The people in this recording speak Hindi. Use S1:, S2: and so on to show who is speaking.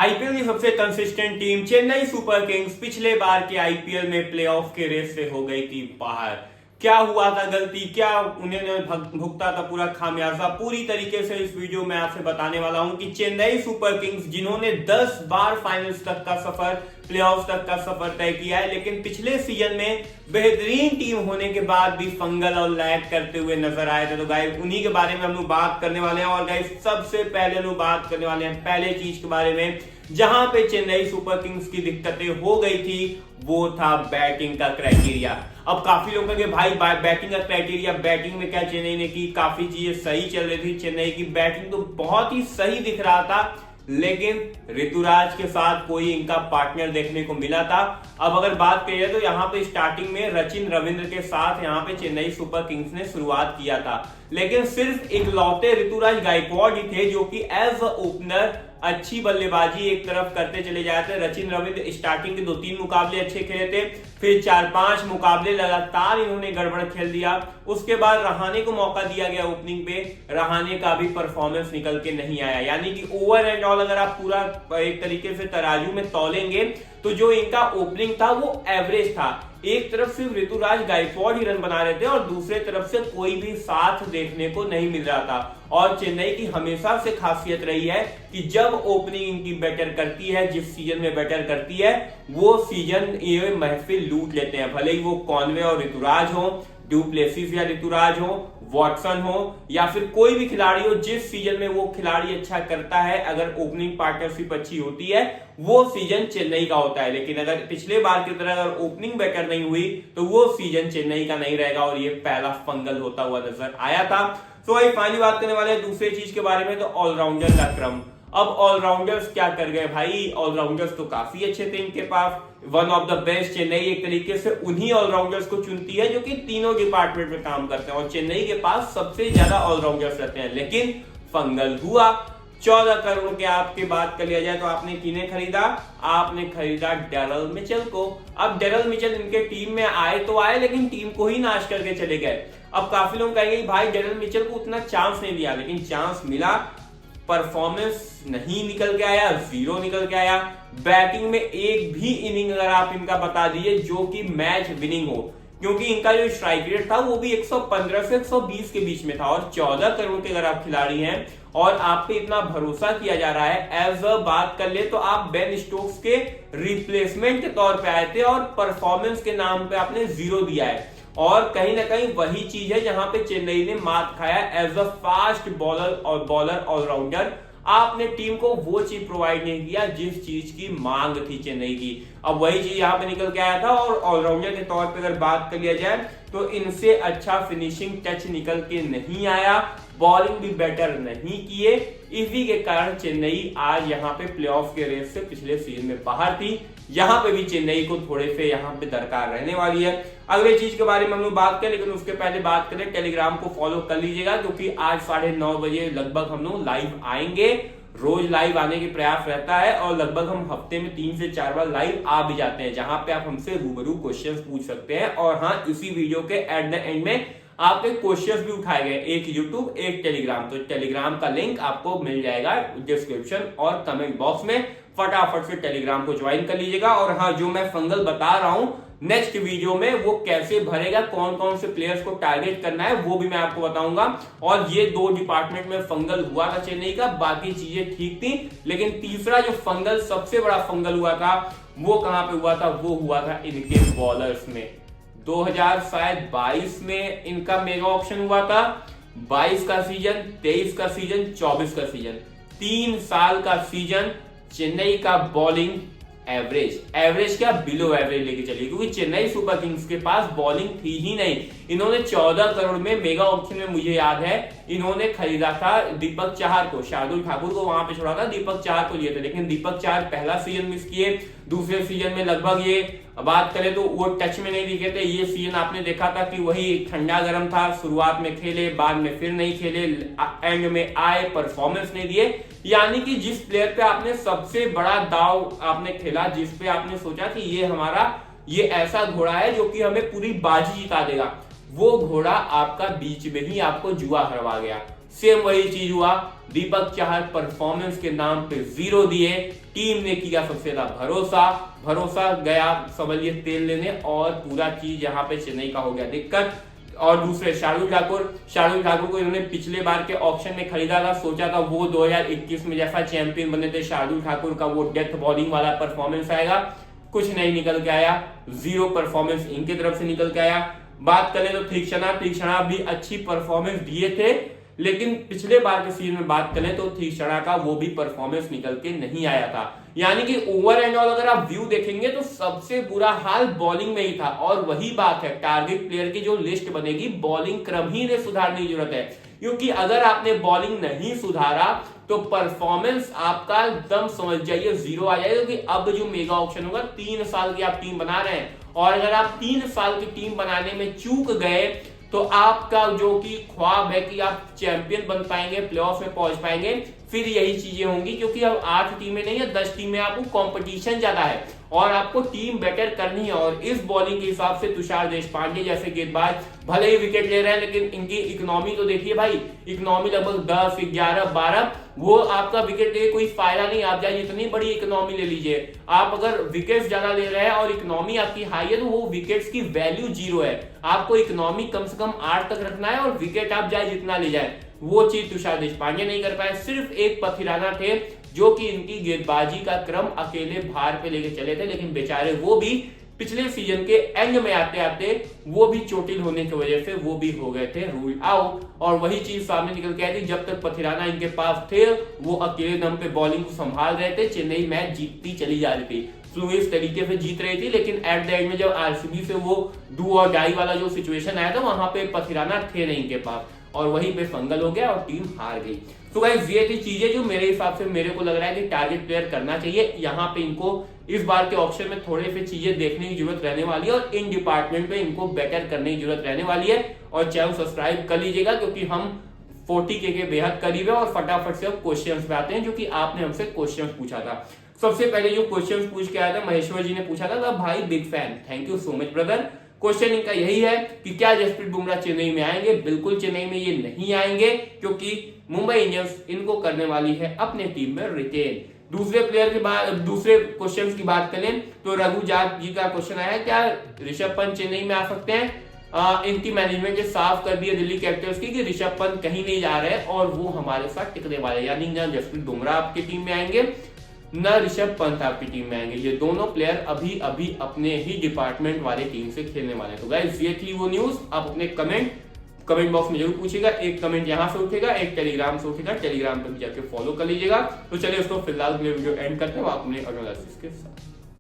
S1: आईपीएल की सबसे consistent team Chennai super Kings पिछले बार के आईपीएल में प्लेऑफ के रेस से हो गई थी बाहर। क्या हुआ था गलती, क्या उन्होंने भुगता था पूरा खामियाजा, पूरी तरीके से इस वीडियो में आपसे बताने वाला हूं कि चेन्नई सुपर किंग्स जिन्होंने 10 बार फाइनल्स तक का सफर, प्लेऑफ्स तक का सफर तय किया है, लेकिन पिछले सीजन में बेहतरीन टीम होने के बाद भी फंगल और लैग करते हुए नजर आए थे। तो गाइस उन्हीं के बारे में हम लोग बात करने वाले हैं। और गाइस सबसे पहले लोग बात करने वाले हैं पहले चीज के बारे में जहां पे चेन्नई सुपर किंग्स की दिक्कतें हो गई थी, वो था बैटिंग का क्राइटेरिया। अब काफी लोग कहेंगे भाई बैटिंग का क्राइटेरिया, बैटिंग में क्या चेन्नई ने की, काफी चीजें सही चल रही थी, चेन्नई की बैटिंग तो बहुत ही सही दिख रहा था, लेकिन ऋतुराज के साथ कोई इनका पार्टनर देखने को मिला था। अब अगर बात करिए तो यहाँ पे स्टार्टिंग में सचिन रविंद्र के साथ यहाँ पे चेन्नई सुपर किंग्स ने शुरुआत किया था, लेकिन सिर्फ इकलौते ऋतुराज गायकवाड़ ही थे जो कि एज अ ओपनर अच्छी बल्लेबाजी एक तरफ करते चले जाते। सचिन रविंद्र स्टार्टिंग के 2-3 मुकाबले अच्छे खेले थे, फिर 4-5 मुकाबले लगातार इन्होंने गड़बड़ खेल दिया। उसके बाद रहाणे को मौका दिया गया ओपनिंग पे, रहाणे का भी परफॉर्मेंस निकल के नहीं आया। यानी कि ओवर एंड ऑल अगर आप पूरा एक तरीके से तराजू में तौलेंगे तो जो इनका ओपनिंग था वो एवरेज था। एक तरफ सिर्फ ऋतुराज गायकवाड़ ही रन बना रहे थे और दूसरे तरफ से कोई भी साथ देखने को नहीं मिल रहा था। और चेन्नई की हमेशा से खासियत रही है कि जब ओपनिंग इनकी बेटर करती है, जिस सीजन में बेटर करती है, वो सीजन ये महफिल लूट लेते हैं। भले ही वो कॉनवे और ऋतुराज हो, डुप्लेसिस या ऋतुराज हो, वॉटसन हो या फिर कोई भी खिलाड़ी हो, जिस सीजन में वो खिलाड़ी अच्छा करता है, अगर ओपनिंग पार्टनरशिप अच्छी होती है, वो सीजन चेन्नई का होता है। लेकिन अगर पिछले बार की तरह अगर ओपनिंग बेटर नहीं हुई तो वो सीजन चेन्नई का नहीं रहेगा और ये पहला फंगल होता हुआ नजर आया था। तो वही फाइनली बात करने वाले हैं दूसरे चीज के बारे में, तो ऑलराउंडर का क्रम। अब ऑलराउंडर्स क्या कर गए भाई, ऑलराउंडर्स तो काफी अच्छे थे इनके पास, one of the best. Chennai एक तरीके से उन्हीं ऑलराउंडर्स को चुनती है जो कि तीनों डिपार्टमेंट में काम करते हैं और चेन्नई के पास सबसे ज्यादा ऑलराउंडर्स रहते हैं। लेकिन फंगल हुआ। 14 करोड़ के आपकी बात कर लिया जाए तो आपने किन्हें खरीदा, आपने खरीदा डेरल मिचेल को। अब डेरल मिचेल इनके टीम में आए तो आए, लेकिन टीम को ही नाश करके चले गए। अब काफी लोग कहेंगे भाई डेरल मिचेल को उतना चांस नहीं दिया, लेकिन चांस मिला, परफॉर्मेंस नहीं निकल के आया, 0 निकल के आया। बैटिंग में एक भी इनिंग अगर आप इनका बता दीजिए जो कि मैच विनिंग हो, क्योंकि इनका जो स्ट्राइक रेट था वो भी 115 से 120 के बीच में था। और 14 करोड़ के अगर आप खिलाड़ी हैं और आप पे इतना भरोसा किया जा रहा है, एज अ बात कर ले तो आप बेन स्टोक्स के रिप्लेसमेंट के तौर पे आए थे और परफॉर्मेंस के नाम पे आपने 0 दिया है। और कहीं ना कहीं वही चीज है जहां पे चेन्नई ने मात खाया। As a fast bowler allrounder आपने टीम को वो चीज प्रोवाइड नहीं किया जिस चीज की मांग थी चेन्नई की। अब वही चीज यहाँ पे निकल के आया था। और ऑलराउंडर के तौर पे अगर बात कर लिया जाए तो इनसे अच्छा फिनिशिंग टच निकल के नहीं आया, बॉलिंग भी बेटर नहीं किए। इसी के कारण चेन्नई आज यहाँ पे प्लेऑफ के रेस से पिछले सीजन में बाहर थी। यहाँ पे भी चेन्नई को थोड़े से यहाँ पे दरकार रहने वाली है। अगले चीज के बारे में हम लोग बात करें, लेकिन उसके पहले बात करें टेलीग्राम को फॉलो कर लीजिएगा, क्योंकि आज 9:30 बजे लगभग हम लोग लाइव आएंगे। रोज लाइव आने की प्रयास रहता है और लगभग हम हफ्ते में 3 से 4 बार लाइव आ भी जाते हैं, जहां पे आप हमसे रूबरू क्वेश्चंस पूछ सकते हैं। और हाँ, इसी वीडियो के एट द एंड में आपके क्वेश्चंस भी उठाए गए, एक यूट्यूब एक टेलीग्राम। तो टेलीग्राम का लिंक आपको मिल जाएगा डिस्क्रिप्शन और कमेंट बॉक्स में। फटाफट से टेलीग्राम को ज्वाइन कर लीजिएगा। और हाँ, जो मैं फंगल बता रहा हूं नेक्स्ट वीडियो में वो कैसे भरेगा, कौन कौन से प्लेयर्स को टारगेट करना है, वो भी मैं आपको बताऊंगा। और ये 2 डिपार्टमेंट में फंगल हुआ था चेन्नई का, बाकी चीजें ठीक थी। लेकिन तीसरा जो फंगल, सबसे बड़ा फंगल हुआ था, वो कहां पे हुआ था, वो हुआ था इनके बॉलर्स में। 2022 में इनका मेगा ऑप्शन हुआ था। 22 का सीजन, 23 का सीजन, 24 का सीजन, 3 साल का सीजन चेन्नई का बॉलिंग एवरेज क्या, बिलो एवरेज लेके चलिए, क्योंकि चेन्नई सुपर किंग्स के पास बॉलिंग थी ही नहीं। इन्होंने 14 करोड़ में मेगा ऑप्शन में, मुझे याद है, इन्होंने खरीदा था दीपक चाहर को, शार्दुल ठाकुर को वहां पे छोड़ा था, दीपक चाहर को लिए थे। लेकिन दीपक चाहर पहला सीजन मिस किए, दूसरे सीजन में लगभग ये बात करें तो वो टच में नहीं दिखे थे। ये सीजन आपने देखा था कि वही ठंडा गर्म था, शुरुआत में खेले, बाद में फिर नहीं खेले, एंड में आए, परफॉर्मेंस नहीं दिए। यानी कि जिस प्लेयर पे आपने सबसे बड़ा दाव आपने खेला, जिस पे आपने सोचा कि ये ऐसा घोड़ा है जो कि हमें पूरी बाजी जिता देगा, वो घोड़ा आपका बीच में ही आपको जुआ हरवा गया। सेम वही चीज हुआ, दीपक चाहर परफॉर्मेंस के नाम पे 0 दिए, टीम ने किया सबसे ज्यादा भरोसा गया समझ लिए तेल लेने, और पूरा चीज यहाँ पे चेन्नई का हो गया दिक्कत। और दूसरे शार्दुल ठाकुर को इन्होंने पिछले बार के ऑक्शन में खरीदा था, सोचा था वो 2021 में जैसा चैंपियन बने थे शार्दुल ठाकुर का वो डेथ बॉलिंग वाला परफॉर्मेंस आएगा, कुछ नहीं निकल के आया, जीरो परफॉर्मेंस इनकी तरफ से निकल के आया। बात करें तो तीक्ष्णा भी अच्छी परफॉर्मेंस दिए थे, लेकिन पिछले बार के सीजन में बात करें तो तीक्ष्णा का वो भी परफॉर्मेंस निकल के नहीं आया था। यानी कि ओवर एंड ऑल अगर आप व्यू देखेंगे तो सबसे बुरा हाल बॉलिंग में ही था। और वही बात है, टारगेट प्लेयर की जो लिस्ट बनेगी बॉलिंग क्रम ही ने सुधारने की जरूरत है, क्योंकि अगर आपने बॉलिंग नहीं सुधारा तो परफॉर्मेंस आपका एकदम समझ जाइए जीरो आ जाएगा। क्योंकि अब जो मेगा ऑक्शन होगा 3 साल की आप टीम बना रहे हैं, और अगर आप 3 साल की टीम बनाने में चूक गए तो आपका जो कि ख्वाब है कि आप चैंपियन बन पाएंगे, प्लेऑफ में पहुंच पाएंगे, फिर यही चीजें होंगी। क्योंकि अब 8 टीमें नहीं है 10 टीमें, आपको कंपटीशन ज्यादा है और आपको टीम बेटर करनी है। और इस बॉलिंग के हिसाब से तुषार देशपांडे जैसे गेंदबाज भले ही विकेट ले रहे हैं, लेकिन इनकी इकोनॉमी तो देखिए भाई, इकोनॉमी लगभग 10, 11, 12, वो आपका विकेट लेके कोई फायदा नहीं। आप चाहे जितनी बड़ी इकोनॉमी ले लीजिए, आप अगर विकेट्स ज्यादा ले रहे हैं और इकोनॉमी आपकी हाई है तो वो विकेट्स की वैल्यू जीरो है। आपको इकोनॉमी कम से कम 8 तक रखना है और विकेट आप चाहे जितना ले जाए, वो चीज तुषार देशपांडे नहीं कर पाए। सिर्फ एक पथिराना थे जो कि इनकी गेंदबाजी का क्रम अकेले भार पे लेके चले थे, लेकिन बेचारे वो भी पिछले सीजन के एंड में आते आते वो भी चोटिल होने की वजह से वो भी हो गए थे रूल आउट। और वही चीज सामने निकल के आई थी, जब तक पथिराना इनके पास थे वो अकेले दम पे बॉलिंग को संभाल रहे थे, चेन्नई मैच जीतती चली जा रही थी, फ्लूइड तरीके से जीत रही थी। लेकिन एट द एंड में जब आरसीबी से वो डू और डाई वाला जो सिचुएशन आया था, वहां पे पथिराना थे नहीं इनके पास, और वहीं पे फंगल हो गया और टीम हार गई। तो गाइस ये थी चीजें जो मेरे हिसाब से मेरे को लग रहा है कि टारगेट प्लेयर करना चाहिए। यहाँ पे इनको इस बार के ऑप्शन में थोड़े से चीजें देखने की जरूरत रहने वाली है, और इन डिपार्टमेंट में इनको बेटर करने की जरूरत रहने वाली है। और चैनल सब्सक्राइब कर लीजिएगा, क्योंकि हम 40K के बेहद करीब है। और फटाफट से अब क्वेश्चन पे आते हैं जो कि आपने हमसे क्वेश्चन पूछा था। सबसे पहले जो क्वेश्चन पूछ के आया था महेश्वर जी ने पूछा था भाई big fan, thank you so much brother. Question इनका यही है कि क्या जसप्रीत बुमराह चेन्नई में आएंगे? बिल्कुल चेन्नई में ये नहीं आएंगे, क्योंकि मुंबई इंडियंस इनको करने वाली है अपने टीम में रिटेन। दूसरे क्वेश्चन की बात करें तो रघु जाट जी का क्वेश्चन आया, क्या ऋषभ पंत चेन्नई में आ सकते हैं? इनकी मैनेजमेंट ने साफ कर दिया दिल्ली कैपिटल्स की कि ऋषभ पंत कहीं नहीं जा रहे और वो हमारे साथ टिकने वाले, यानी ना जसप्रीत बुमराह आपकी टीम में आएंगे न ऋषभ पंत आपकी टीम में आएंगे। ये दोनों प्लेयर अभी अपने ही डिपार्टमेंट वाले टीम से खेलने वाले हैं। तो गाइस ये थी वो न्यूज। आप अपने कमेंट बॉक्स में जरूर पूछिएगा। एक कमेंट यहाँ से उठेगा, एक टेलीग्राम से उठेगा, टेलीग्राम पर भी जाके फॉलो कर लीजिएगा। तो चलिए उसको फिलहाल वीडियो एंड करते हैं अपने एनालिसिस के साथ।